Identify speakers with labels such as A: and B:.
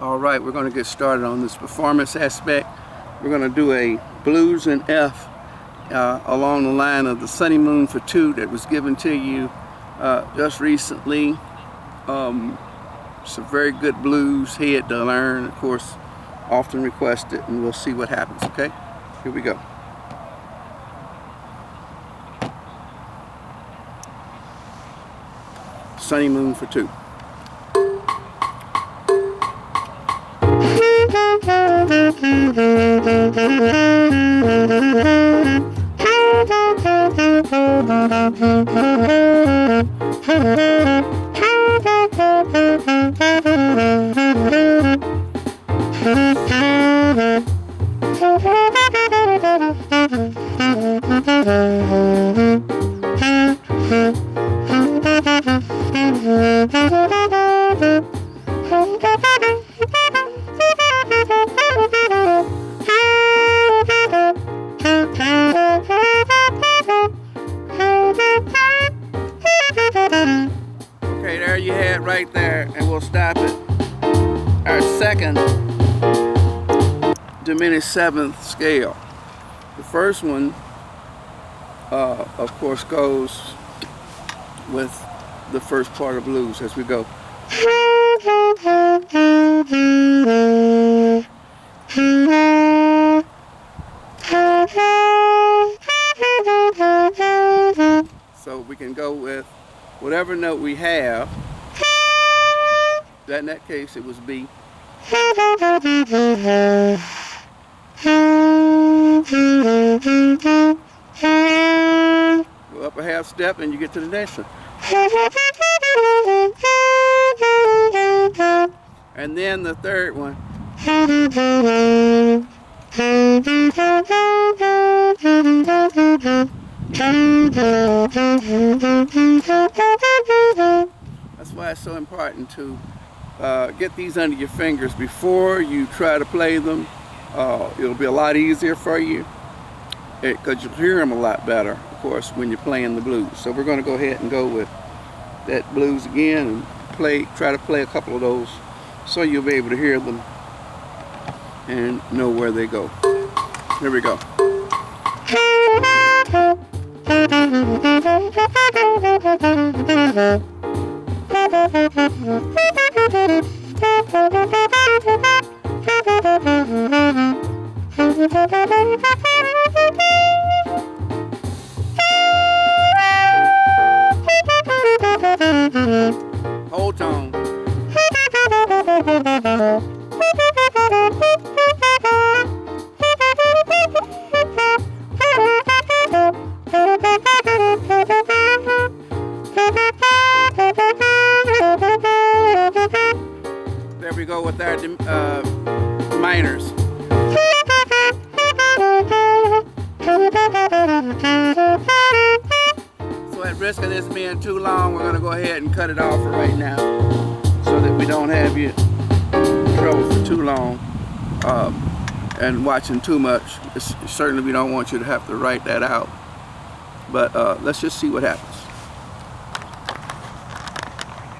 A: Alright, we're going to get started on this performance aspect. We're going to do a blues in F along the line of the Sunny Moon for Two that was given to you just recently. It's a very good blues head to learn, of course, often requested, and we'll see what happens, okay? Here we go. Sunny Moon for Two. Okay, there you have it right there, and we'll stop at our second diminished seventh scale. The first one, of course, goes with the first part of blues as we go. So we can go with whatever note we have. That in that case it was B. Go up a half step and you get to the next one. And then the third one. That's why it's so important to get these under your fingers before you try to play them. It'll be a lot easier for you because you'll hear them a lot better, of course, when you're playing the blues. So we're going to go ahead and go with that blues again and try to play a couple of those so you'll be able to hear them and know where they go. Here we go. Whole tone. There we go with our minors. So at risk of this being too long, we're going to go ahead and cut it off for right now so that we don't have you in trouble for too long and watching too much. Certainly we don't want you to have to write that out. But let's just see what happens.